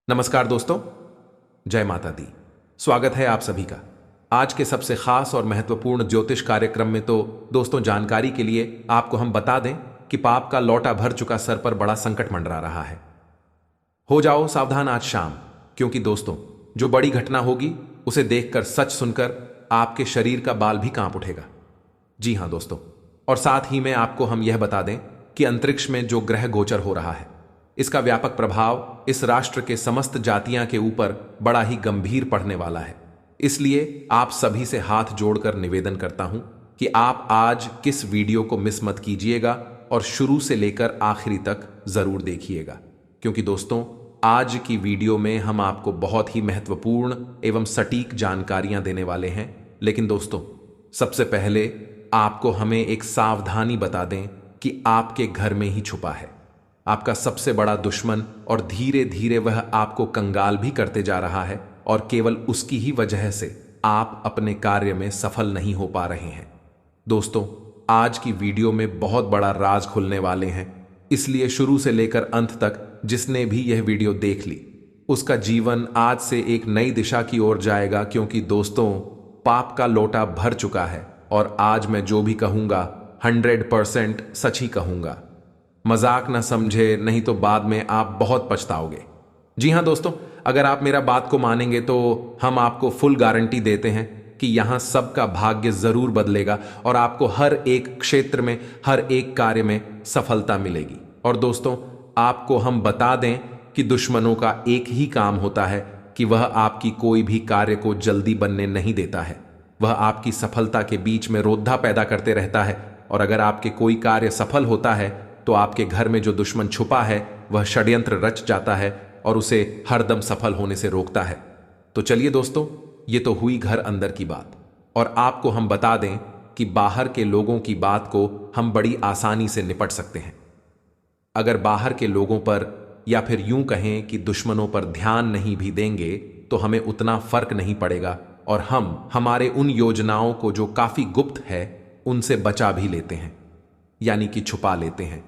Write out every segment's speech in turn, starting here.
नमस्कार दोस्तों, जय माता दी। स्वागत है आप सभी का आज के सबसे खास और महत्वपूर्ण ज्योतिष कार्यक्रम में। तो दोस्तों, जानकारी के लिए आपको हम बता दें कि पाप का लौटा भर चुका सर पर बड़ा संकट मंडरा रहा है। हो जाओ सावधान आज शाम, क्योंकि दोस्तों, जो बड़ी घटना होगी उसे देखकर, सच सुनकर आपके शरीर का बाल भी कांप उठेगा। जी हां दोस्तों, और साथ ही में आपको हम यह बता दें कि अंतरिक्ष में जो ग्रह गोचर हो रहा है, इसका व्यापक प्रभाव इस राष्ट्र के समस्त जातियां के ऊपर बड़ा ही गंभीर पड़ने वाला है। इसलिए आप सभी से हाथ जोड़कर निवेदन करता हूं कि आप आज किस वीडियो को मिस मत कीजिएगा और शुरू से लेकर आखिरी तक जरूर देखिएगा, क्योंकि दोस्तों, आज की वीडियो में हम आपको बहुत ही महत्वपूर्ण एवं सटीक जानकारियां देने वाले हैं। लेकिन दोस्तों, सबसे पहले आपको हमें एक सावधानी बता दें कि आपके घर में ही छुपा है आपका सबसे बड़ा दुश्मन, और धीरे धीरे वह आपको कंगाल भी करते जा रहा है, और केवल उसकी ही वजह से आप अपने कार्य में सफल नहीं हो पा रहे हैं। दोस्तों, आज की वीडियो में बहुत बड़ा राज खुलने वाले हैं, इसलिए शुरू से लेकर अंत तक जिसने भी यह वीडियो देख ली, उसका जीवन आज से एक नई दिशा की ओर जाएगा। क्योंकि दोस्तों, पाप का लोटा भर चुका है, और आज मैं जो भी कहूंगा 100% सच ही कहूंगा। मजाक ना समझे, नहीं तो बाद में आप बहुत पछताओगे। जी हां दोस्तों, अगर आप मेरा बात को मानेंगे तो हम आपको फुल गारंटी देते हैं कि यहां सबका भाग्य जरूर बदलेगा और आपको हर एक क्षेत्र में, हर एक कार्य में सफलता मिलेगी। और दोस्तों, आपको हम बता दें कि दुश्मनों का एक ही काम होता है कि वह आपकी कोई भी कार्य को जल्दी बनने नहीं देता है। वह आपकी सफलता के बीच में रोधा पैदा करते रहता है, और अगर आपके कोई कार्य सफल होता है तो आपके घर में जो दुश्मन छुपा है वह षड्यंत्र रच जाता है और उसे हरदम सफल होने से रोकता है। तो चलिए दोस्तों, ये तो हुई घर अंदर की बात, और आपको हम बता दें कि बाहर के लोगों की बात को हम बड़ी आसानी से निपट सकते हैं। अगर बाहर के लोगों पर, या फिर यूं कहें कि दुश्मनों पर ध्यान नहीं भी देंगे तो हमें उतना फर्क नहीं पड़ेगा, और हम हमारे उन योजनाओं को जो काफी गुप्त है उनसे बचा भी लेते हैं, यानी कि छुपा लेते हैं।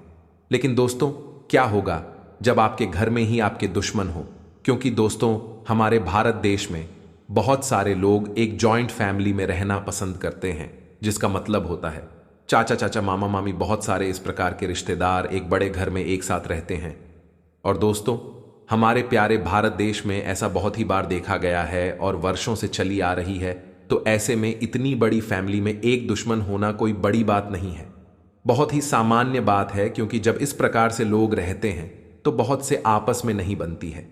लेकिन दोस्तों, क्या होगा जब आपके घर में ही आपके दुश्मन हो? क्योंकि दोस्तों, हमारे भारत देश में बहुत सारे लोग एक जॉइंट फैमिली में रहना पसंद करते हैं, जिसका मतलब होता है चाचा चाचा, मामा मामी, बहुत सारे इस प्रकार के रिश्तेदार एक बड़े घर में एक साथ रहते हैं। और दोस्तों, हमारे प्यारे भारत देश में ऐसा बहुत ही बार देखा गया है और वर्षों से चली आ रही है। तो ऐसे में इतनी बड़ी फैमिली में एक दुश्मन होना कोई बड़ी बात नहीं है, बहुत ही सामान्य बात है। क्योंकि जब इस प्रकार से लोग रहते हैं तो बहुत से आपस में नहीं बनती है,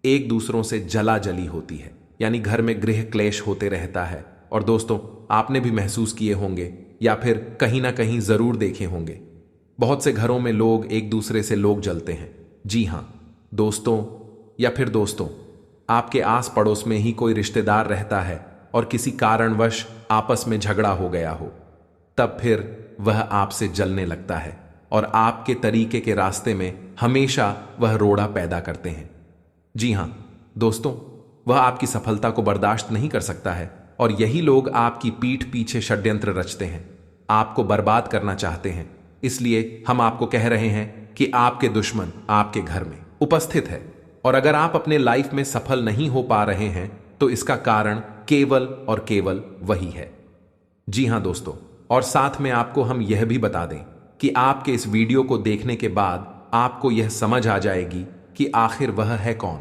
एक दूसरों से जला जली होती है, यानी घर में गृह क्लेश होते रहता है। और दोस्तों, आपने भी महसूस किए होंगे या फिर कहीं ना कहीं जरूर देखे होंगे, बहुत से घरों में लोग एक दूसरे से लोग जलते हैं। जी हां दोस्तों, या फिर दोस्तों, आपके आस पड़ोस में ही कोई रिश्तेदार रहता है और किसी कारणवश आपस में झगड़ा हो गया हो, तब फिर वह आपसे जलने लगता है और आपके तरीके के रास्ते में हमेशा वह रोड़ा पैदा करते हैं। जी हां दोस्तों, वह आपकी सफलता को बर्दाश्त नहीं कर सकता है, और यही लोग आपकी पीठ पीछे षड्यंत्र रचते हैं, आपको बर्बाद करना चाहते हैं। इसलिए हम आपको कह रहे हैं कि आपके दुश्मन आपके घर में उपस्थित है, और अगर आप अपने लाइफ में सफल नहीं हो पा रहे हैं तो इसका कारण केवल और केवल वही है। जी हां दोस्तों, और साथ में आपको हम यह भी बता दें कि आपके इस वीडियो को देखने के बाद आपको यह समझ आ जाएगी कि आखिर वह है कौन,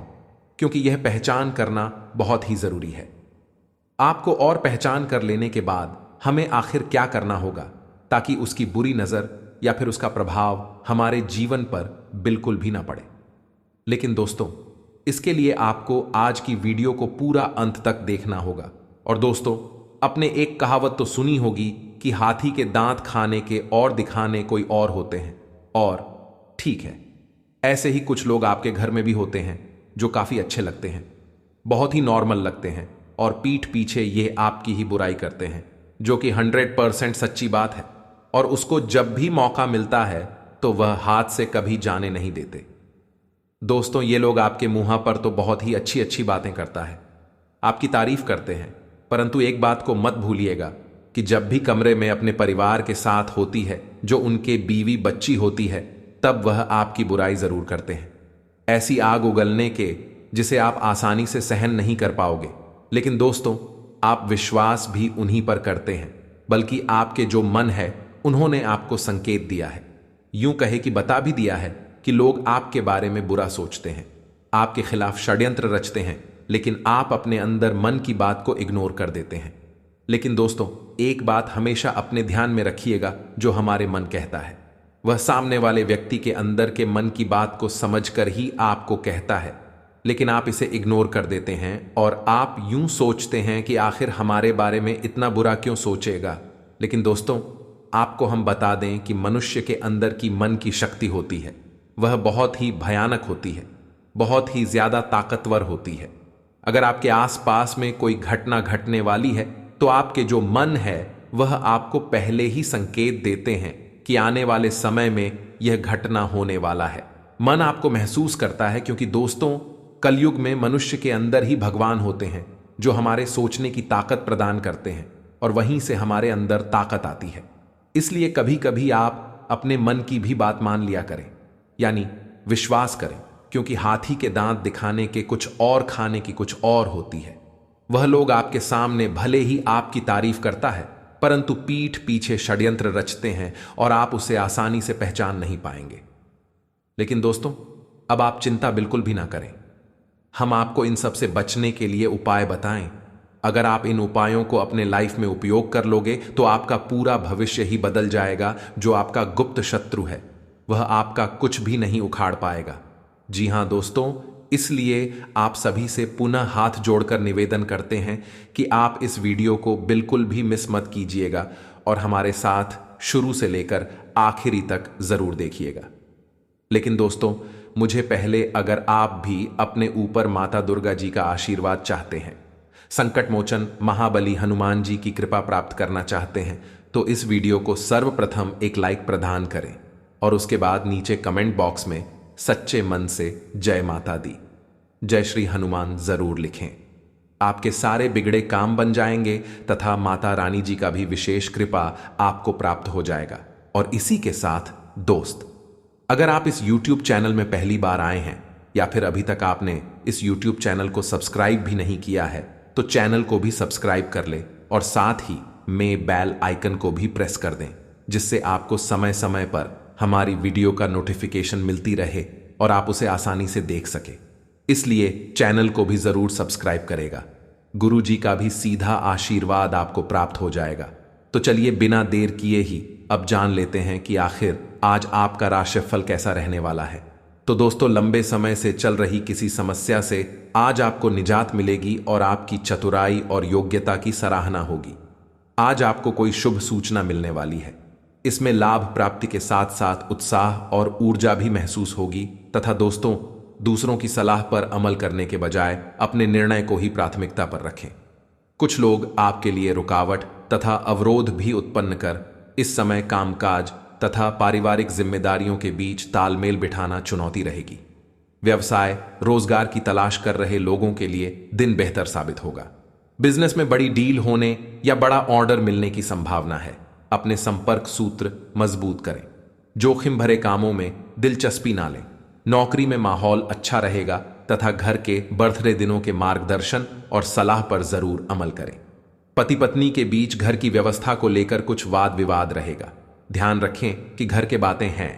क्योंकि यह पहचान करना बहुत ही जरूरी है। आपको और पहचान कर लेने के बाद हमें आखिर क्या करना होगा ताकि उसकी बुरी नजर या फिर उसका प्रभाव हमारे जीवन पर बिल्कुल भी ना पड़े। लेकिन दोस्तों, इसके लिए आपको आज की वीडियो को पूरा अंत तक देखना होगा। और दोस्तों, अपने एक कहावत तो सुनी होगी कि हाथी के दांत खाने के और दिखाने कोई और होते हैं। और ठीक है, ऐसे ही कुछ लोग आपके घर में भी होते हैं जो काफी अच्छे लगते हैं, बहुत ही नॉर्मल लगते हैं, और पीठ पीछे ये आपकी ही बुराई करते हैं, जो कि 100% सच्ची बात है। और उसको जब भी मौका मिलता है तो वह हाथ से कभी जाने नहीं देते। दोस्तों, ये लोग आपके मुंह पर तो बहुत ही अच्छी अच्छी बातें करता है, आपकी तारीफ करते हैं, परंतु एक बात को मत भूलिएगा कि जब भी कमरे में अपने परिवार के साथ होती है, जो उनके बीवी बच्ची होती है, तब वह आपकी बुराई जरूर करते हैं। ऐसी आग उगलने के जिसे आप आसानी से सहन नहीं कर पाओगे। लेकिन दोस्तों, आप विश्वास भी उन्हीं पर करते हैं, बल्कि आपके जो मन है उन्होंने आपको संकेत दिया है। यूं कहे कि बता भी दिया है कि लोग आपके बारे में बुरा सोचते हैं, आपके खिलाफ षड्यंत्र रचते हैं, लेकिन आप अपने अंदर मन की बात को इग्नोर कर देते हैं। लेकिन दोस्तों, एक बात हमेशा अपने ध्यान में रखिएगा, जो हमारे मन कहता है वह सामने वाले व्यक्ति के अंदर के मन की बात को समझकर ही आपको कहता है, लेकिन आप इसे इग्नोर कर देते हैं और आप यूं सोचते हैं कि आखिर हमारे बारे में इतना बुरा क्यों सोचेगा। लेकिन दोस्तों, आपको हम बता दें कि मनुष्य के अंदर की मन की शक्ति होती है, वह बहुत ही भयानक होती है, बहुत ही ज्यादा ताकतवर होती है। अगर आपके आसपास में कोई घटना घटने वाली है तो आपके जो मन है वह आपको पहले ही संकेत देते हैं कि आने वाले समय में यह घटना होने वाला है। मन आपको महसूस करता है, क्योंकि दोस्तों, कलयुग में मनुष्य के अंदर ही भगवान होते हैं जो हमारे सोचने की ताकत प्रदान करते हैं और वहीं से हमारे अंदर ताकत आती है। इसलिए कभी कभी आप अपने मन की भी बात मान लिया करें, यानी विश्वास करें, क्योंकि हाथी के दांत दिखाने के कुछ और खाने की कुछ और होती है। वह लोग आपके सामने भले ही आपकी तारीफ करता है, परंतु पीठ पीछे षड्यंत्र रचते हैं और आप उसे आसानी से पहचान नहीं पाएंगे। लेकिन दोस्तों, अब आप चिंता बिल्कुल भी ना करें, हम आपको इन सब से बचने के लिए उपाय बताएं। अगर आप इन उपायों को अपने लाइफ में उपयोग कर लोगे तो आपका पूरा भविष्य ही बदल जाएगा। जो आपका गुप्त शत्रु है वह आपका कुछ भी नहीं उखाड़ पाएगा। जी हां दोस्तों, इसलिए आप सभी से पुनः हाथ जोड़कर निवेदन करते हैं कि आप इस वीडियो को बिल्कुल भी मिस मत कीजिएगा और हमारे साथ शुरू से लेकर आखिरी तक जरूर देखिएगा। लेकिन दोस्तों, मुझे पहले, अगर आप भी अपने ऊपर माता दुर्गा जी का आशीर्वाद चाहते हैं, संकट मोचन महाबली हनुमान जी की कृपा प्राप्त करना चाहते हैं, तो इस वीडियो को सर्वप्रथम एक लाइक प्रदान करें और उसके बाद नीचे कमेंट बॉक्स में सच्चे मन से जय माता दी, जय श्री हनुमान जरूर लिखें। आपके सारे बिगड़े काम बन जाएंगे तथा माता रानी जी का भी विशेष कृपा आपको प्राप्त हो जाएगा। और इसी के साथ दोस्त, अगर आप इस YouTube चैनल में पहली बार आए हैं या फिर अभी तक आपने इस YouTube चैनल को सब्सक्राइब भी नहीं किया है, तो चैनल को भी सब्सक्राइब कर ले और साथ ही में बेल आइकन को भी प्रेस कर दें, जिससे आपको समय समय पर हमारी वीडियो का नोटिफिकेशन मिलती रहे और आप उसे आसानी से देख सके। इसलिए चैनल को भी जरूर सब्सक्राइब करेगा। गुरु जी का भी सीधा आशीर्वाद आपको प्राप्त हो जाएगा। तो चलिए बिना देर किए ही अब जान लेते हैं कि आखिर आज आपका राशिफल कैसा रहने वाला है। तो दोस्तों, लंबे समय से चल रही किसी समस्या से आज आपको निजात मिलेगी और आपकी चतुराई और योग्यता की सराहना होगी। आज आपको कोई शुभ सूचना मिलने वाली है। इसमें लाभ प्राप्ति के साथ साथ उत्साह और ऊर्जा भी महसूस होगी तथा दोस्तों, दूसरों की सलाह पर अमल करने के बजाय अपने निर्णय को ही प्राथमिकता पर रखें। कुछ लोग आपके लिए रुकावट तथा अवरोध भी उत्पन्न कर इस समय कामकाज तथा पारिवारिक जिम्मेदारियों के बीच तालमेल बिठाना चुनौती रहेगी। व्यवसाय, रोजगार की तलाश कर रहे लोगों के लिए दिन बेहतर साबित होगा। बिजनेस में बड़ी डील होने या बड़ा ऑर्डर मिलने की संभावना है। अपने संपर्क सूत्र मजबूत करें। जोखिम भरे कामों में दिलचस्पी ना लें। नौकरी में माहौल अच्छा रहेगा तथा घर के बर्थडे दिनों के मार्गदर्शन और सलाह पर जरूर अमल करें। पति पत्नी के बीच घर की व्यवस्था को लेकर कुछ वाद विवाद रहेगा। ध्यान रखें कि घर के बातें हैं,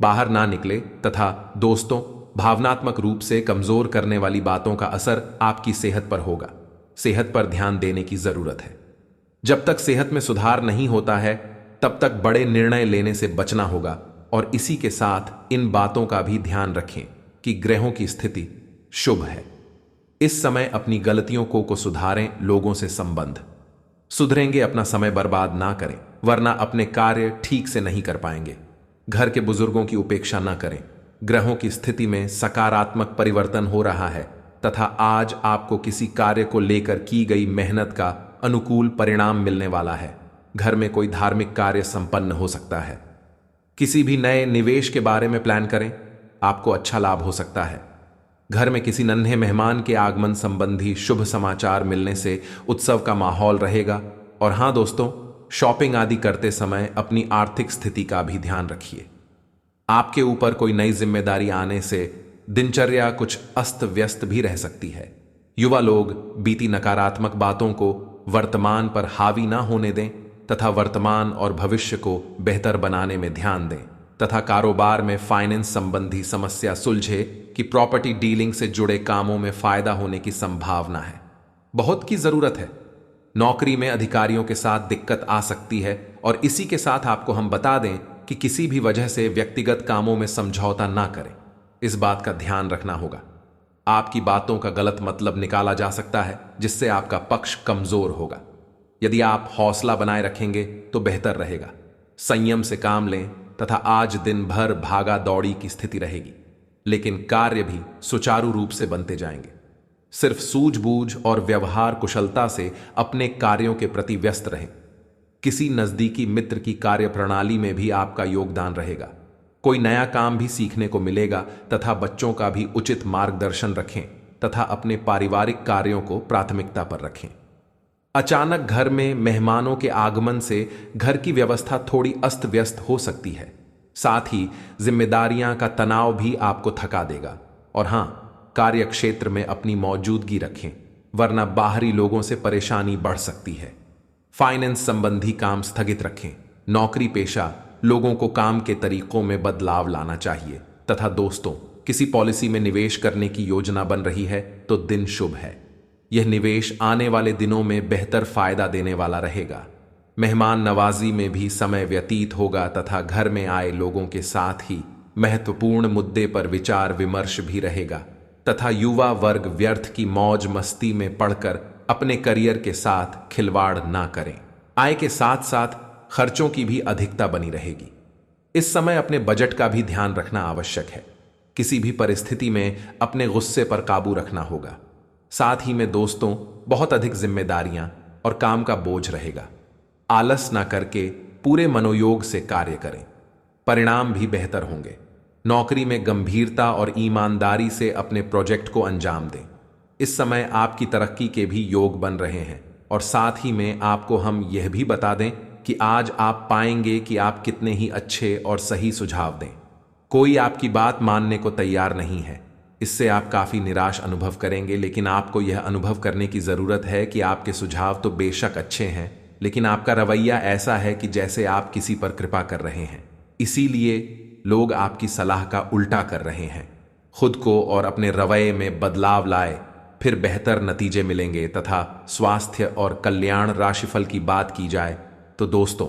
बाहर ना निकले तथा दोस्तों, भावनात्मक रूप से कमजोर करने वाली बातों का असर आपकी सेहत पर होगा। सेहत पर ध्यान देने की जरूरत है। जब तक सेहत में सुधार नहीं होता है तब तक बड़े निर्णय लेने से बचना होगा। और इसी के साथ इन बातों का भी ध्यान रखें कि ग्रहों की स्थिति शुभ है। इस समय अपनी गलतियों को सुधारें। लोगों से संबंध सुधरेंगे। अपना समय बर्बाद ना करें, वरना अपने कार्य ठीक से नहीं कर पाएंगे। घर के बुजुर्गों की उपेक्षा ना करें। ग्रहों की स्थिति में सकारात्मक परिवर्तन हो रहा है तथा आज आपको किसी कार्य को लेकर की गई मेहनत का अनुकूल परिणाम मिलने वाला है। घर में कोई धार्मिक कार्य संपन्न हो सकता है। किसी भी नए निवेश के बारे में प्लान करें, आपको अच्छा लाभ हो सकता है। घर में किसी नन्हे मेहमान के आगमन संबंधी शुभ समाचार मिलने से उत्सव का माहौल रहेगा। और हां दोस्तों, शॉपिंग आदि करते समय अपनी आर्थिक स्थिति का भी ध्यान रखिए। आपके ऊपर कोई नई जिम्मेदारी आने से दिनचर्या कुछ अस्त व्यस्त भी रह सकती है। युवा लोग बीती नकारात्मक बातों को वर्तमान पर हावी ना होने दें तथा वर्तमान और भविष्य को बेहतर बनाने में ध्यान दें तथा कारोबार में फाइनेंस संबंधी समस्या सुलझे कि प्रॉपर्टी डीलिंग से जुड़े कामों में फायदा होने की संभावना है। बहुत की जरूरत है। नौकरी में अधिकारियों के साथ दिक्कत आ सकती है और इसी के साथ आपको हम बता दें कि किसी भी वजह से व्यक्तिगत कामों में समझौता ना करें। इस बात का ध्यान रखना होगा। आपकी बातों का गलत मतलब निकाला जा सकता है जिससे आपका पक्ष कमजोर होगा। यदि आप हौसला बनाए रखेंगे तो बेहतर रहेगा। संयम से काम लें तथा आज दिन भर भागा दौड़ी की स्थिति रहेगी, लेकिन कार्य भी सुचारू रूप से बनते जाएंगे। सिर्फ सूझबूझ और व्यवहार कुशलता से अपने कार्यों के प्रति व्यस्त रहें। किसी नजदीकी मित्र की कार्य प्रणाली में भी आपका योगदान रहेगा। कोई नया काम भी सीखने को मिलेगा तथा बच्चों का भी उचित मार्गदर्शन रखें तथा अपने पारिवारिक कार्यों को प्राथमिकता पर रखें। अचानक घर में मेहमानों के आगमन से घर की व्यवस्था थोड़ी अस्त व्यस्त हो सकती है। साथ ही जिम्मेदारियां का तनाव भी आपको थका देगा। और हां, कार्य क्षेत्र में अपनी मौजूदगी रखें, वरना बाहरी लोगों से परेशानी बढ़ सकती है। फाइनेंस संबंधी काम स्थगित रखें। नौकरी पेशा लोगों को काम के तरीकों में बदलाव लाना चाहिए तथा दोस्तों, किसी पॉलिसी में निवेश करने की योजना बन रही है तो दिन शुभ है। यह निवेश आने वाले दिनों में बेहतर फायदा देने वाला रहेगा। मेहमान नवाजी में भी समय व्यतीत होगा तथा घर में आए लोगों के साथ ही महत्वपूर्ण मुद्दे पर विचार विमर्श भी रहेगा तथा युवा वर्ग व्यर्थ की मौज मस्ती में पड़कर अपने करियर के साथ खिलवाड़ ना करें। आय के साथ साथ खर्चों की भी अधिकता बनी रहेगी। इस समय अपने बजट का भी ध्यान रखना आवश्यक है। किसी भी परिस्थिति में अपने गुस्से पर काबू रखना होगा। साथ ही में दोस्तों, बहुत अधिक जिम्मेदारियां और काम का बोझ रहेगा। आलस ना करके पूरे मनोयोग से कार्य करें, परिणाम भी बेहतर होंगे। नौकरी में गंभीरता और ईमानदारी से अपने प्रोजेक्ट को अंजाम दें। इस समय आपकी तरक्की के भी योग बन रहे हैं और साथ ही में आपको हम यह भी बता दें कि आज आप पाएंगे कि आप कितने ही अच्छे और सही सुझाव दें। कोई आपकी बात मानने को तैयार नहीं है। इससे आप काफी निराश अनुभव करेंगे, लेकिन आपको यह अनुभव करने की जरूरत है कि आपके सुझाव तो बेशक अच्छे हैं, लेकिन आपका रवैया ऐसा है कि जैसे आप किसी पर कृपा कर रहे हैं। इसीलिए लोग आपकी सलाह का उल्टा कर रहे हैं। खुद को और अपने रवैये में बदलाव लाए, फिर बेहतर नतीजे मिलेंगे। तथा स्वास्थ्य और कल्याण राशिफल की बात की जाए तो दोस्तों,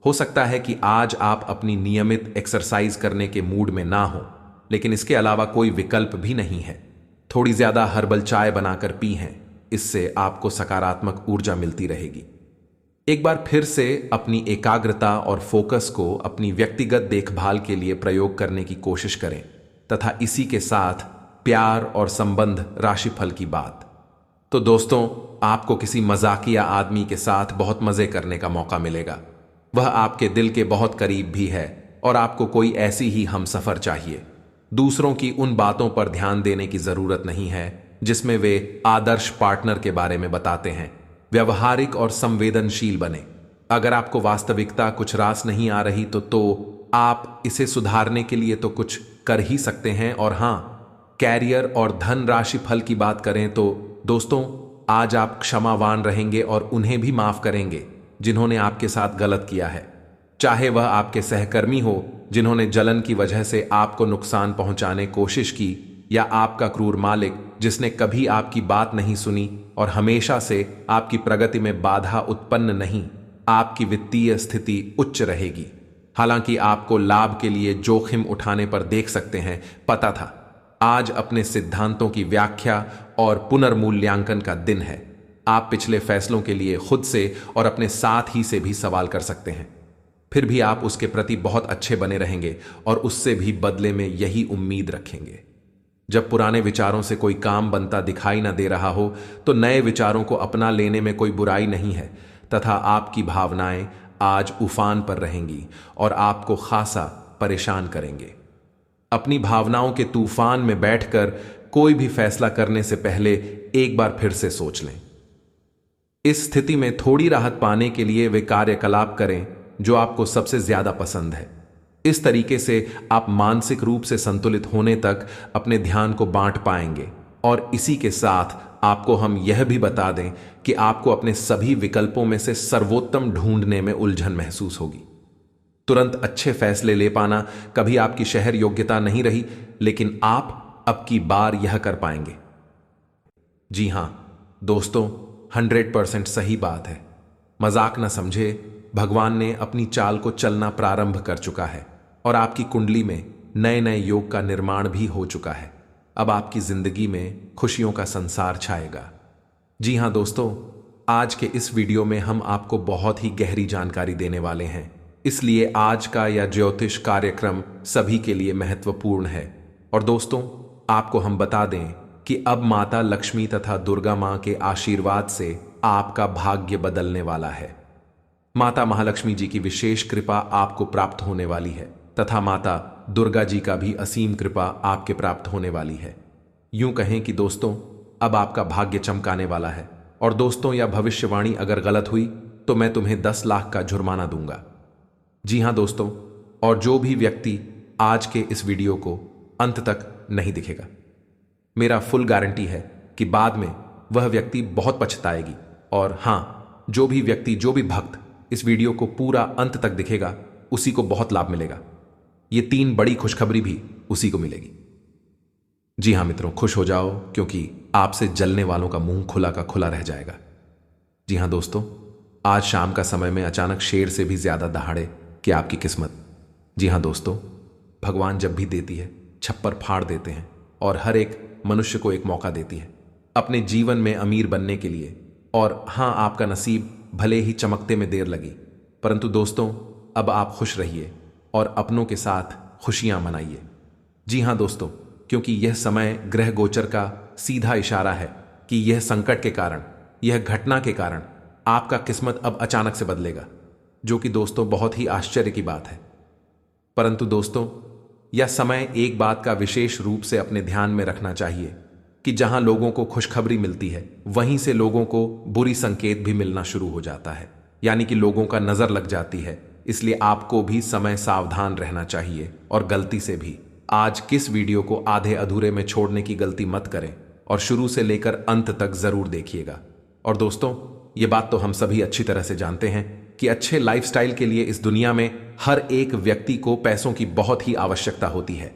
हो सकता है कि आज आप अपनी नियमित एक्सरसाइज करने के मूड में ना हो, लेकिन इसके अलावा कोई विकल्प भी नहीं है। थोड़ी ज्यादा हर्बल चाय बनाकर पी हैं, इससे आपको सकारात्मक ऊर्जा मिलती रहेगी। एक बार फिर से अपनी एकाग्रता और फोकस को अपनी व्यक्तिगत देखभाल के लिए प्रयोग करने की कोशिश करें तथा इसी के साथ प्यार और संबंध राशिफल की बात। तो दोस्तों, आपको किसी मजाकिया आदमी के साथ बहुत मजे करने का मौका मिलेगा। वह आपके दिल के बहुत करीब भी है और आपको कोई ऐसी ही हमसफर चाहिए। दूसरों की उन बातों पर ध्यान देने की जरूरत नहीं है जिसमें वे आदर्श पार्टनर के बारे में बताते हैं। व्यवहारिक और संवेदनशील बने। अगर आपको वास्तविकता कुछ रास नहीं आ रही तो आप इसे सुधारने के लिए तो कुछ कर ही सकते हैं। और हां, कैरियर और धन राशि फल की बात करें तो दोस्तों, आज आप क्षमावान रहेंगे और उन्हें भी माफ करेंगे जिन्होंने आपके साथ गलत किया है। चाहे वह आपके सहकर्मी हो जिन्होंने जलन की वजह से आपको नुकसान पहुंचाने कोशिश की, या आपका क्रूर मालिक जिसने कभी आपकी बात नहीं सुनी और हमेशा से आपकी प्रगति में बाधा उत्पन्न नहीं। आपकी वित्तीय स्थिति उच्च रहेगी। हालांकि आपको लाभ के लिए जोखिम उठाने पर देख सकते हैं, पता था। आज अपने सिद्धांतों की व्याख्या और पुनर्मूल्यांकन का दिन है। आप पिछले फैसलों के लिए खुद से और अपने साथ ही से भी सवाल कर सकते हैं। फिर भी आप उसके प्रति बहुत अच्छे बने रहेंगे और उससे भी बदले में यही उम्मीद रखेंगे। जब पुराने विचारों से कोई काम बनता दिखाई न दे रहा हो तो नए विचारों को अपना लेने में कोई बुराई नहीं है तथा आपकी भावनाएं आज उफान पर रहेंगी और आपको खासा परेशान करेंगे। अपनी भावनाओं के तूफान में बैठकर कोई भी फैसला करने से पहले एक बार फिर से सोच लें। इस स्थिति में थोड़ी राहत पाने के लिए वे कार्यकलाप करें जो आपको सबसे ज्यादा पसंद है। इस तरीके से आप मानसिक रूप से संतुलित होने तक अपने ध्यान को बांट पाएंगे। और इसी के साथ आपको हम यह भी बता दें कि आपको अपने सभी विकल्पों में से सर्वोत्तम ढूंढने में उलझन महसूस होगी। तुरंत अच्छे फैसले ले पाना कभी आपकी शहर योग्यता नहीं रही, लेकिन आप अब की बार यह कर पाएंगे। जी हां दोस्तों, 100% सही बात है। मजाक न समझे, भगवान ने अपनी चाल को चलना प्रारंभ कर चुका है और आपकी कुंडली में नए नए योग का निर्माण भी हो चुका है। अब आपकी जिंदगी में खुशियों का संसार छाएगा। जी हां दोस्तों, आज के इस वीडियो में हम आपको बहुत ही गहरी जानकारी देने वाले हैं, इसलिए आज का यह ज्योतिष कार्यक्रम सभी के लिए महत्वपूर्ण है। और दोस्तों, आपको हम बता दें कि अब माता लक्ष्मी तथा दुर्गा मां के आशीर्वाद से आपका भाग्य बदलने वाला है। माता महालक्ष्मी जी की विशेष कृपा आपको प्राप्त होने वाली है तथा माता दुर्गा जी का भी असीम कृपा आपके प्राप्त होने वाली है। यूं कहें कि दोस्तों, अब आपका भाग्य चमकाने वाला है। और दोस्तों, यह भविष्यवाणी अगर गलत हुई तो मैं तुम्हें 10 लाख का जुर्माना दूंगा। जी हां दोस्तों, और जो भी व्यक्ति आज के इस वीडियो को अंत तक नहीं दिखेगा, मेरा फुल गारंटी है कि बाद में वह व्यक्ति बहुत पछताएगी। और हां, जो भी भक्त इस वीडियो को पूरा अंत तक दिखेगा उसी को बहुत लाभ मिलेगा। ये 3 बड़ी खुशखबरी भी उसी को मिलेगी। जी हां मित्रों, खुश हो जाओ, क्योंकि आपसे जलने वालों का मुंह खुला का खुला रह जाएगा। जी हां दोस्तों, आज शाम का समय में अचानक शेर से भी ज्यादा दहाड़े कि आपकी किस्मत। जी हां दोस्तों, भगवान जब भी देती है छप्पर फाड़ देते हैं और हर एक मनुष्य को एक मौका देती है अपने जीवन में अमीर बनने के लिए। और हां, आपका नसीब भले ही चमकते में देर लगी, परंतु दोस्तों, अब आप खुश रहिए और अपनों के साथ खुशियां मनाइए। जी हां दोस्तों, क्योंकि यह समय ग्रह गोचर का सीधा इशारा है कि यह संकट के कारण, यह घटना के कारण आपका किस्मत अब अचानक से बदलेगा, जो कि दोस्तों बहुत ही आश्चर्य की बात है। परंतु दोस्तों, यह समय एक बात का विशेष रूप से अपने ध्यान में रखना चाहिए कि जहां लोगों को खुशखबरी मिलती है, वहीं से लोगों को बुरी संकेत भी मिलना शुरू हो जाता है, यानी कि लोगों का नजर लग जाती है। इसलिए आपको भी समय सावधान रहना चाहिए और गलती से भी आज किस वीडियो को आधे अधूरे में छोड़ने की गलती मत करें और शुरू से लेकर अंत तक जरूर देखिएगा। और दोस्तों, ये बात तो हम सभी अच्छी तरह से जानते हैं कि अच्छे लाइफस्टाइल के लिए इस दुनिया में हर एक व्यक्ति को पैसों की बहुत ही आवश्यकता होती है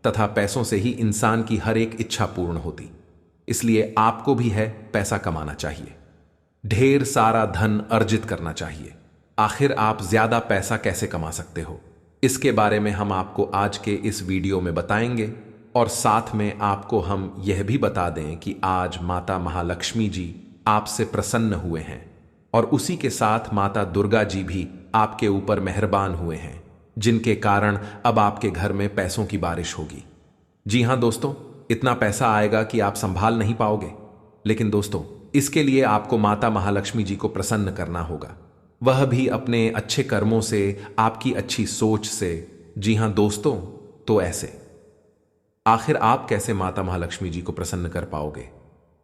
तथा पैसों से ही इंसान की हर एक इच्छा पूर्ण होती। इसलिए आपको भी है पैसा कमाना चाहिए, ढेर सारा धन अर्जित करना चाहिए। आखिर आप ज्यादा पैसा कैसे कमा सकते हो, इसके बारे में हम आपको आज के इस वीडियो में बताएंगे। और साथ में आपको हम यह भी बता दें कि आज माता महालक्ष्मी जी आपसे प्रसन्न हुए हैं और उसी के साथ माता दुर्गा जी भी आपके ऊपर मेहरबान हुए हैं, जिनके कारण अब आपके घर में पैसों की बारिश होगी। जी हां दोस्तों, इतना पैसा आएगा कि आप संभाल नहीं पाओगे। लेकिन दोस्तों, इसके लिए आपको माता महालक्ष्मी जी को प्रसन्न करना होगा, वह भी अपने अच्छे कर्मों से, आपकी अच्छी सोच से। जी हां दोस्तों, तो ऐसे आखिर आप कैसे माता महालक्ष्मी जी को प्रसन्न कर पाओगे,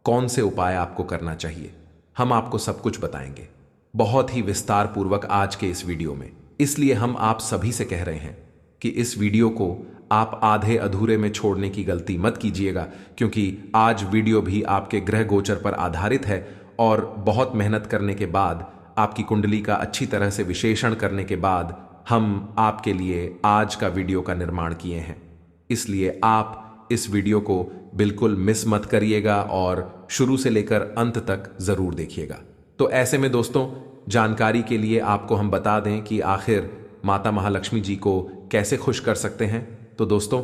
कौन से उपाय आपको करना चाहिए, हम आपको सब कुछ बताएंगे बहुत ही विस्तार पूर्वक आज के इस वीडियो में। इसलिए हम आप सभी से कह रहे हैं कि इस वीडियो को आप आधे अधूरे में छोड़ने की गलती मत कीजिएगा, क्योंकि आज वीडियो भी आपके ग्रह गोचर पर आधारित है और बहुत मेहनत करने के बाद, आपकी कुंडली का अच्छी तरह से विश्लेषण करने के बाद हम आपके लिए आज का वीडियो का निर्माण किए हैं। इसलिए आप इस वीडियो को बिल्कुल मिस मत करिएगा और शुरू से लेकर अंत तक जरूर देखिएगा। तो ऐसे में दोस्तों, जानकारी के लिए आपको हम बता दें कि आखिर माता महालक्ष्मी जी को कैसे खुश कर सकते हैं। तो दोस्तों,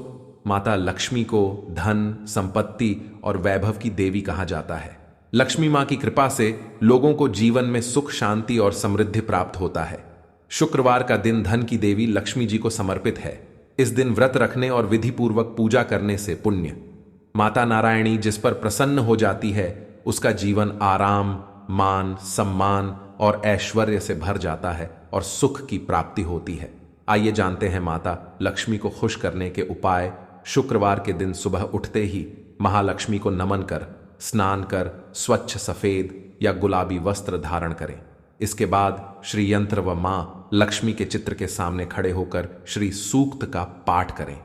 माता लक्ष्मी को धन, संपत्ति और वैभव की देवी कहा जाता है। लक्ष्मी मां की कृपा से लोगों को जीवन में सुख, शांति और समृद्धि प्राप्त होता है। शुक्रवार का दिन धन की देवी लक्ष्मी जी को समर्पित है। इस दिन व्रत रखने और विधि पूर्वक पूजा करने से पुण्य। माता नारायणी जिस पर प्रसन्न हो जाती है, उसका जीवन आराम, मान, सम्मान और ऐश्वर्य से भर जाता है और सुख की प्राप्ति होती है। आइए जानते हैं माता लक्ष्मी को खुश करने के उपाय। शुक्रवार के दिन सुबह उठते ही महालक्ष्मी को नमन कर, स्नान कर स्वच्छ सफेद या गुलाबी वस्त्र धारण करें। इसके बाद श्री यंत्र व मां लक्ष्मी के चित्र के सामने खड़े होकर श्री सूक्त का पाठ करें।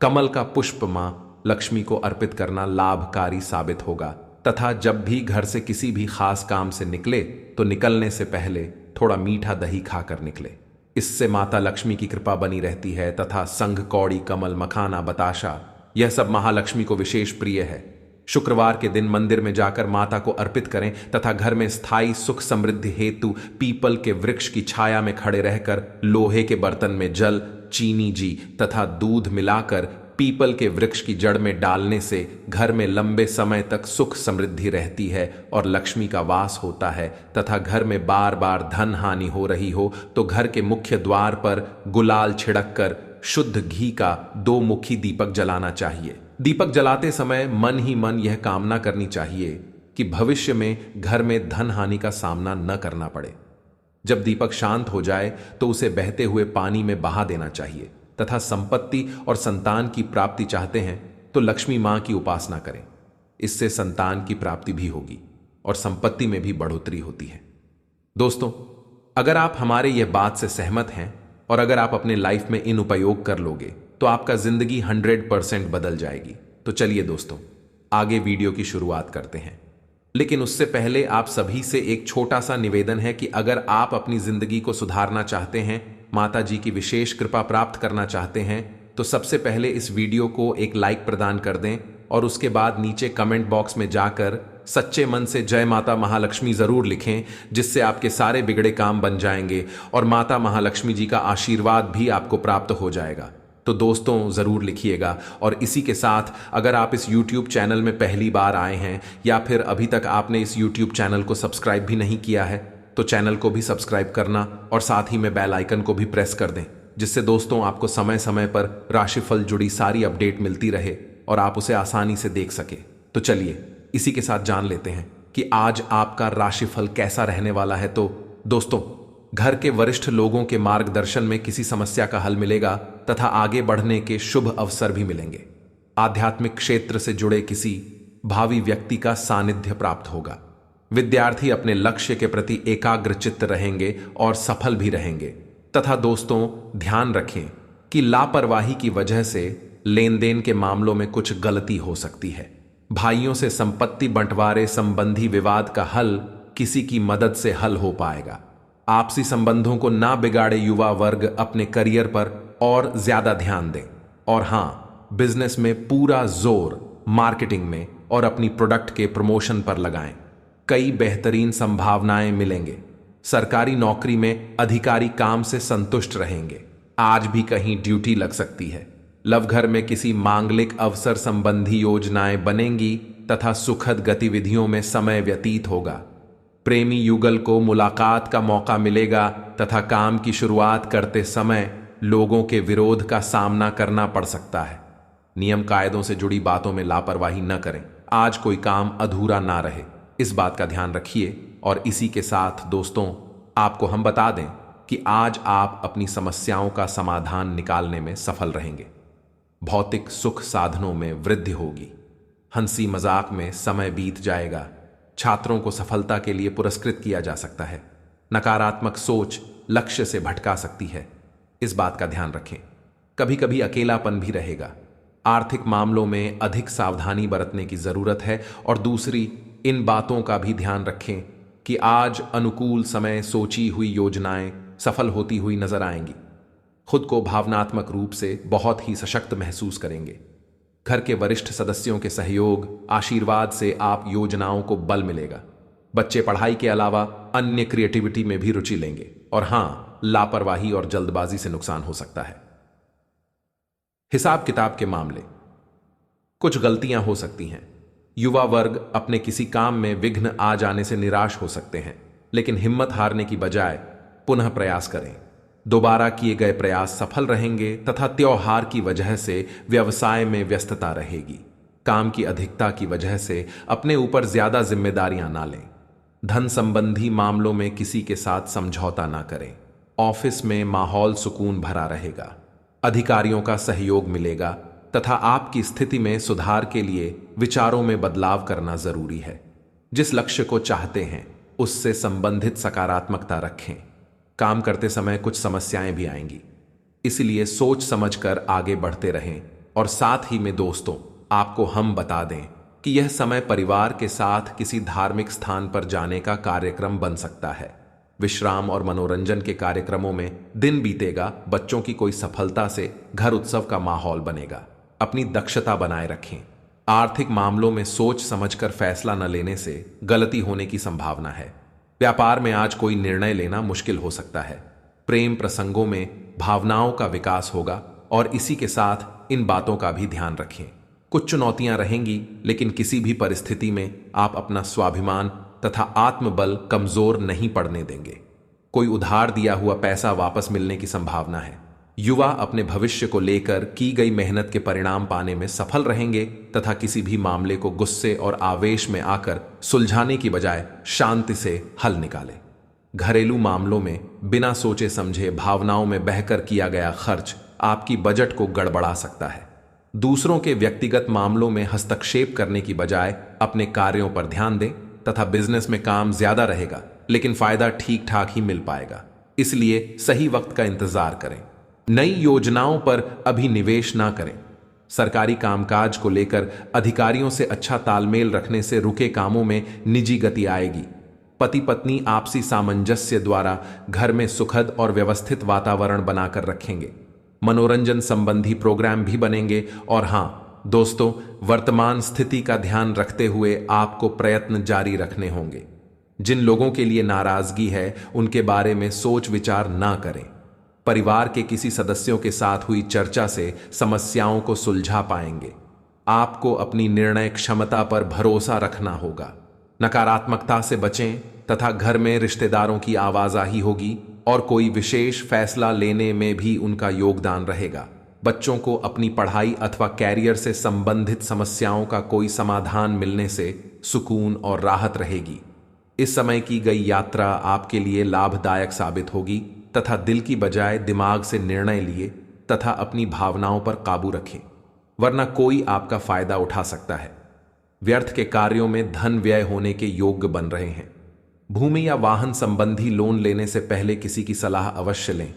कमल का पुष्प मां लक्ष्मी को अर्पित करना लाभकारी साबित होगा तथा जब भी घर से किसी भी खास काम से निकले तो निकलने से पहले थोड़ा मीठा दही खाकर निकले। इससे माता लक्ष्मी की कृपा बनी रहती है तथा संघ, कौड़ी, कमल, मखाना, बताशा यह सब महालक्ष्मी को विशेष प्रिय है। शुक्रवार के दिन मंदिर में जाकर माता को अर्पित करें तथा घर में स्थायी सुख समृद्धि हेतु पीपल के वृक्ष की छाया में खड़े रहकर लोहे के बर्तन में जल, चीनी जी तथा दूध मिलाकर पीपल के वृक्ष की जड़ में डालने से घर में लंबे समय तक सुख समृद्धि रहती है और लक्ष्मी का वास होता है तथा घर में बार बार धन हानि हो रही हो तो घर के मुख्य द्वार पर गुलाल छिड़क कर शुद्ध घी का 2 मुखी दीपक जलाना चाहिए। दीपक जलाते समय मन ही मन यह कामना करनी चाहिए कि भविष्य में घर में धन हानि का सामना न करना पड़े। जब दीपक शांत हो जाए तो उसे बहते हुए पानी में बहा देना चाहिए तथा संपत्ति और संतान की प्राप्ति चाहते हैं तो लक्ष्मी मां की उपासना करें। इससे संतान की प्राप्ति भी होगी और संपत्ति में भी बढ़ोतरी होती है। दोस्तों, अगर आप हमारे यह बात से सहमत हैं और अगर आप अपने लाइफ में इन उपयोग कर लोगे तो आपका जिंदगी 100% बदल जाएगी। तो चलिए दोस्तों, आगे वीडियो की शुरुआत करते हैं। लेकिन उससे पहले आप सभी से एक छोटा सा निवेदन है कि अगर आप अपनी जिंदगी को सुधारना चाहते हैं, माता जी की विशेष कृपा प्राप्त करना चाहते हैं, तो सबसे पहले इस वीडियो को एक लाइक प्रदान कर दें और उसके बाद नीचे कमेंट बॉक्स में जाकर सच्चे मन से जय माता महालक्ष्मी जरूर लिखें, जिससे आपके सारे बिगड़े काम बन जाएंगे और माता महालक्ष्मी जी का आशीर्वाद भी आपको प्राप्त हो जाएगा। तो दोस्तों, जरूर लिखिएगा। और इसी के साथ अगर आप इस YouTube चैनल में पहली बार आए हैं या फिर अभी तक आपने इस YouTube चैनल को सब्सक्राइब भी नहीं किया है तो चैनल को भी सब्सक्राइब करना और साथ ही में बेल आइकन को भी प्रेस कर दें, जिससे दोस्तों आपको समय समय पर राशिफल जुड़ी सारी अपडेट मिलती रहे और आप उसे आसानी से देख सके। तो चलिए इसी के साथ जान लेते हैं कि आज आपका राशिफल कैसा रहने वाला है। तो दोस्तों, घर के वरिष्ठ लोगों के मार्गदर्शन में किसी समस्या का हल मिलेगा तथा आगे बढ़ने के शुभ अवसर भी मिलेंगे। आध्यात्मिक क्षेत्र से जुड़े किसी भावी व्यक्ति का सानिध्य प्राप्त होगा। विद्यार्थी अपने लक्ष्य के प्रति एकाग्रचित्त रहेंगे और सफल भी रहेंगे। तथा दोस्तों, ध्यान रखें कि लापरवाही की वजह से लेन देन के मामलों में कुछ गलती हो सकती है। भाइयों से संपत्ति बंटवारे संबंधी विवाद का हल किसी की मदद से हल हो पाएगा। आपसी संबंधों को ना बिगाड़े युवा वर्ग अपने करियर पर और ज्यादा ध्यान दें। और हाँ, बिजनेस में पूरा जोर मार्केटिंग में और अपनी प्रोडक्ट के प्रमोशन पर लगाएं। कई बेहतरीन संभावनाएं मिलेंगे। सरकारी नौकरी में अधिकारी काम से संतुष्ट रहेंगे। आज भी कहीं ड्यूटी लग सकती है। लव घर में किसी मांगलिक अवसर संबंधी योजनाएं बनेंगी तथा सुखद गतिविधियों में समय व्यतीत होगा। प्रेमी युगल को मुलाकात का मौका मिलेगा तथा काम की शुरुआत करते समय लोगों के विरोध का सामना करना पड़ सकता है। नियम कायदों से जुड़ी बातों में लापरवाही न करें। आज कोई काम अधूरा ना रहे, इस बात का ध्यान रखिए। और इसी के साथ दोस्तों, आपको हम बता दें कि आज आप अपनी समस्याओं का समाधान निकालने में सफल रहेंगे। भौतिक सुख साधनों में वृद्धि होगी। हंसी मजाक में समय बीत जाएगा। छात्रों को सफलता के लिए पुरस्कृत किया जा सकता है। नकारात्मक सोच लक्ष्य से भटका सकती है, इस बात का ध्यान रखें। कभी कभी अकेलापन भी रहेगा। आर्थिक मामलों में अधिक सावधानी बरतने की जरूरत है। और दूसरी, इन बातों का भी ध्यान रखें कि आज अनुकूल समय सोची हुई योजनाएं सफल होती हुई नजर आएंगी। खुद को भावनात्मक रूप से बहुत ही सशक्त महसूस करेंगे। घर के वरिष्ठ सदस्यों के सहयोग, आशीर्वाद से आप योजनाओं को बल मिलेगा। बच्चे पढ़ाई के अलावा अन्य क्रिएटिविटी में भी रुचि लेंगे। और हां, लापरवाही और जल्दबाजी से नुकसान हो सकता है। हिसाब किताब के मामले, कुछ गलतियां हो सकती हैं। युवा वर्ग अपने किसी काम में विघ्न आ जाने से निराश हो सकते हैं, लेकिन हिम्मत हारने की बजाय पुनः प्रयास करें। दोबारा किए गए प्रयास सफल रहेंगे तथा त्योहार की वजह से व्यवसाय में व्यस्तता रहेगी। काम की अधिकता की वजह से अपने ऊपर ज्यादा जिम्मेदारियां ना लें। धन संबंधी मामलों में किसी के साथ समझौता ना करें। ऑफिस में माहौल सुकून भरा रहेगा। अधिकारियों का सहयोग मिलेगा तथा आपकी स्थिति में सुधार के लिए विचारों में बदलाव करना जरूरी है। जिस लक्ष्य को चाहते हैं उससे संबंधित सकारात्मकता रखें। काम करते समय कुछ समस्याएं भी आएंगी, इसलिए सोच समझकर आगे बढ़ते रहें। और साथ ही में दोस्तों, आपको हम बता दें कि यह समय परिवार के साथ किसी धार्मिक स्थान पर जाने का कार्यक्रम बन सकता है। विश्राम और मनोरंजन के कार्यक्रमों में दिन बीतेगा, बच्चों की कोई सफलता से घर उत्सव का माहौल बनेगा। अपनी दक्षता बनाए रखें। आर्थिक मामलों में सोच समझकर फैसला न लेने से गलती होने की संभावना है। व्यापार में आज कोई निर्णय लेना मुश्किल हो सकता है। प्रेम प्रसंगों में भावनाओं का विकास होगा और इसी के साथ इन बातों का भी ध्यान रखें। कुछ चुनौतियां रहेंगी, लेकिन किसी भी परिस्थिति में आप अपना स्वाभिमान तथा आत्मबल कमजोर नहीं पड़ने देंगे। कोई उधार दिया हुआ पैसा वापस मिलने की संभावना है। युवा अपने भविष्य को लेकर की गई मेहनत के परिणाम पाने में सफल रहेंगे तथा किसी भी मामले को गुस्से और आवेश में आकर सुलझाने की बजाय शांति से हल निकालें। घरेलू मामलों में बिना सोचे समझे भावनाओं में बहकर किया गया खर्च आपकी बजट को गड़बड़ा सकता है। दूसरों के व्यक्तिगत मामलों में हस्तक्षेप करने की बजाय अपने कार्यों पर ध्यान दें तथा बिजनेस में काम ज्यादा रहेगा, लेकिन फायदा ठीक ठाक ही मिल पाएगा, इसलिए सही वक्त का इंतजार करें। नई योजनाओं पर अभी निवेश ना करें। सरकारी कामकाज को लेकर अधिकारियों से अच्छा तालमेल रखने से रुके कामों में निजी गति आएगी। पति पत्नी आपसी सामंजस्य द्वारा घर में सुखद और व्यवस्थित वातावरण बनाकर रखेंगे। मनोरंजन संबंधी प्रोग्राम भी बनेंगे। और हां दोस्तों, वर्तमान स्थिति का ध्यान रखते हुए आपको प्रयत्न जारी रखने होंगे। जिन लोगों के लिए नाराजगी है, उनके बारे में सोच विचार ना करें। परिवार के किसी सदस्यों के साथ हुई चर्चा से समस्याओं को सुलझा पाएंगे। आपको अपनी निर्णय क्षमता पर भरोसा रखना होगा। नकारात्मकता से बचें तथा घर में रिश्तेदारों की आवाजाही होगी और कोई विशेष फैसला लेने में भी उनका योगदान रहेगा। बच्चों को अपनी पढ़ाई अथवा कैरियर से संबंधित समस्याओं का कोई समाधान मिलने से सुकून और राहत रहेगी। इस समय की गई यात्रा आपके लिए लाभदायक साबित होगी तथा दिल की बजाय दिमाग से निर्णय लिए तथा अपनी भावनाओं पर काबू रखें, वरना कोई आपका फायदा उठा सकता है। व्यर्थ के कार्यों में धन व्यय होने के योग्य बन रहे हैं। भूमि या वाहन संबंधी लोन लेने से पहले किसी की सलाह अवश्य लें।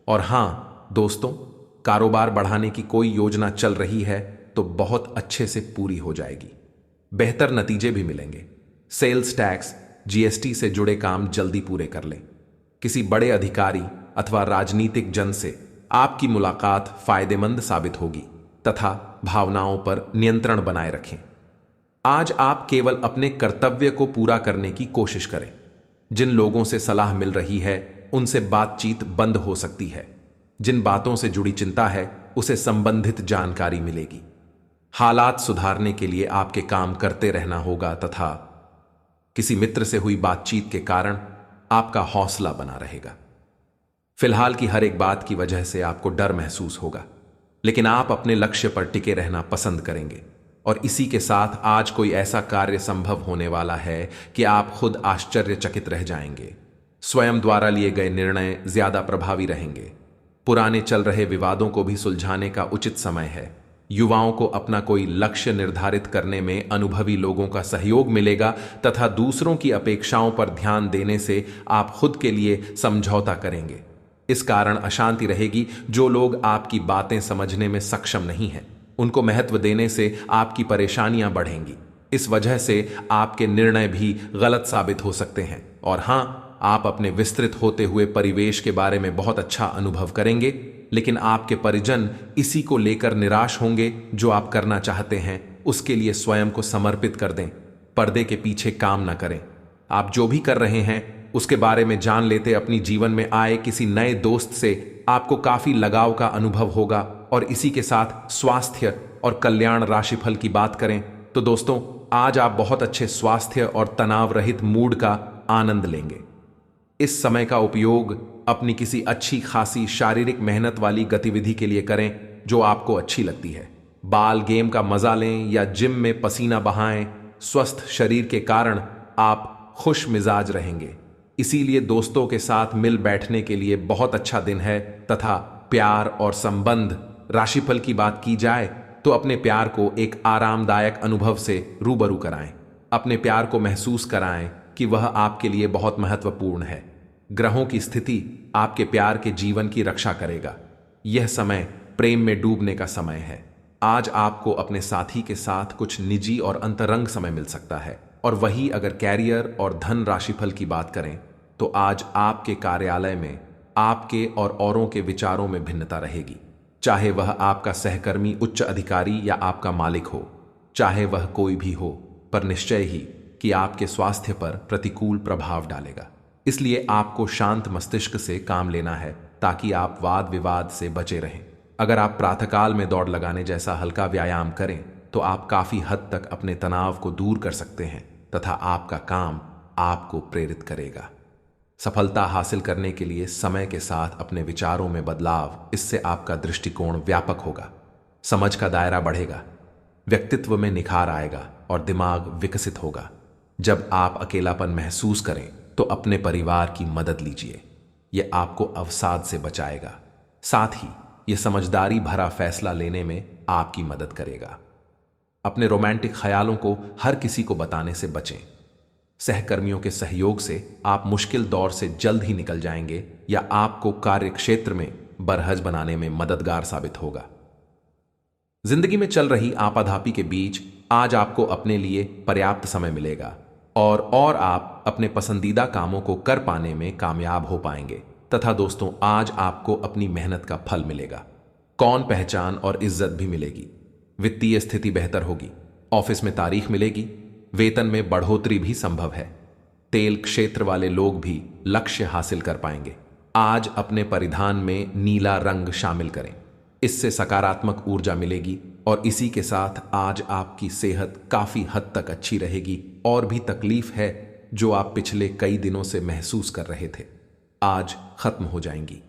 और हां दोस्तों, कारोबार बढ़ाने की कोई योजना चल रही है तो बहुत अच्छे से पूरी हो जाएगी। बेहतर नतीजे भी मिलेंगे। सेल्स टैक्स, जीएसटी से जुड़े काम जल्दी पूरे कर लें। किसी बड़े अधिकारी अथवा राजनीतिक जन से आपकी मुलाकात फायदेमंद साबित होगी तथा भावनाओं पर नियंत्रण बनाए रखें। आज आप केवल अपने कर्तव्य को पूरा करने की कोशिश करें। जिन लोगों से सलाह मिल रही है उनसे बातचीत बंद हो सकती है। जिन बातों से जुड़ी चिंता है उसे संबंधित जानकारी मिलेगी। हालात सुधारने के लिए आपके काम करते रहना होगा तथा किसी मित्र से हुई बातचीत के कारण आपका हौसला बना रहेगा। फिलहाल की हर एक बात की वजह से आपको डर महसूस होगा, लेकिन आप अपने लक्ष्य पर टिके रहना पसंद करेंगे। और इसी के साथ आज कोई ऐसा कार्य संभव होने वाला है कि आप खुद आश्चर्यचकित रह जाएंगे। स्वयं द्वारा लिए गए निर्णय ज्यादा प्रभावी रहेंगे। पुराने चल रहे विवादों को भी सुलझाने का उचित समय है। युवाओं को अपना कोई लक्ष्य निर्धारित करने में अनुभवी लोगों का सहयोग मिलेगा तथा दूसरों की अपेक्षाओं पर ध्यान देने से आप खुद के लिए समझौता करेंगे। इस कारण अशांति रहेगी। जो लोग आपकी बातें समझने में सक्षम नहीं हैं, उनको महत्व देने से आपकी परेशानियां बढ़ेंगी। इस वजह से आपके निर्णय भी गलत साबित हो सकते हैं। और हां, आप अपने विस्तृत होते हुए परिवेश के बारे में बहुत अच्छा अनुभव करेंगे, लेकिन आपके परिजन इसी को लेकर निराश होंगे। जो आप करना चाहते हैं उसके लिए स्वयं को समर्पित कर दें। पर्दे के पीछे काम न करें। आप जो भी कर रहे हैं उसके बारे में जान लेते अपनी जीवन में आए किसी नए दोस्त से आपको काफी लगाव का अनुभव होगा। और इसी के साथ स्वास्थ्य और कल्याण राशिफल की बात करें तो दोस्तों, आज आप बहुत अच्छे स्वास्थ्य और तनाव रहित मूड का आनंद लेंगे। इस समय का उपयोग अपनी किसी अच्छी खासी शारीरिक मेहनत वाली गतिविधि के लिए करें जो आपको अच्छी लगती है। बाल गेम का मजा लें या जिम में पसीना बहाएं। स्वस्थ शरीर के कारण आप खुश मिजाज रहेंगे। इसीलिए दोस्तों के साथ मिल बैठने के लिए बहुत अच्छा दिन है। तथा प्यार और संबंध राशिफल की बात की जाए तो अपने प्यार को एक आरामदायक अनुभव से रूबरू कराएं। अपने प्यार को महसूस कराएं कि वह आपके लिए बहुत महत्वपूर्ण है। ग्रहों की स्थिति आपके प्यार के जीवन की रक्षा करेगा। यह समय प्रेम में डूबने का समय है। आज आपको अपने साथी के साथ कुछ निजी और अंतरंग समय मिल सकता है। और वही अगर कैरियर और धन राशिफल की बात करें तो आज आपके कार्यालय में आपके और औरों के विचारों में भिन्नता रहेगी। चाहे वह आपका सहकर्मी, उच्च अधिकारी या आपका मालिक हो, चाहे वह कोई भी हो, पर निश्चय ही कि आपके स्वास्थ्य पर प्रतिकूल प्रभाव डालेगा। इसलिए आपको शांत मस्तिष्क से काम लेना है ताकि आप वाद विवाद से बचे रहें। अगर आप प्रातःकाल में दौड़ लगाने जैसा हल्का व्यायाम करें तो आप काफी हद तक अपने तनाव को दूर कर सकते हैं तथा आपका काम आपको प्रेरित करेगा। सफलता हासिल करने के लिए समय के साथ अपने विचारों में बदलाव, इससे आपका दृष्टिकोण व्यापक होगा, समझ का दायरा बढ़ेगा, व्यक्तित्व में निखार आएगा और दिमाग विकसित होगा। जब आप अकेलापन महसूस करें तो अपने परिवार की मदद लीजिए, यह आपको अवसाद से बचाएगा। साथ ही यह समझदारी भरा फैसला लेने में आपकी मदद करेगा। अपने रोमांटिक ख्यालों को हर किसी को बताने से बचें। सहकर्मियों के सहयोग से आप मुश्किल दौर से जल्द ही निकल जाएंगे या आपको कार्य क्षेत्र में बरहज बनाने में मददगार साबित होगा। जिंदगी में चल रही आपाधापी के बीच आज आपको अपने लिए पर्याप्त समय मिलेगा और आप अपने पसंदीदा कामों को कर पाने में कामयाब हो पाएंगे तथा दोस्तों आज आपको अपनी मेहनत का फल मिलेगा। कौन पहचान और इज्जत भी मिलेगी। वित्तीय स्थिति बेहतर होगी। ऑफिस में तारीख मिलेगी। वेतन में बढ़ोतरी भी संभव है। तेल क्षेत्र वाले लोग भी लक्ष्य हासिल कर पाएंगे। आज अपने परिधान में नीला रंग शामिल करें, इससे सकारात्मक ऊर्जा मिलेगी और इसी के साथ आज आपकी सेहत काफी हद तक अच्छी रहेगी और भी तकलीफ है जो आप पिछले कई दिनों से महसूस कर रहे थे, आज खत्म हो जाएंगी।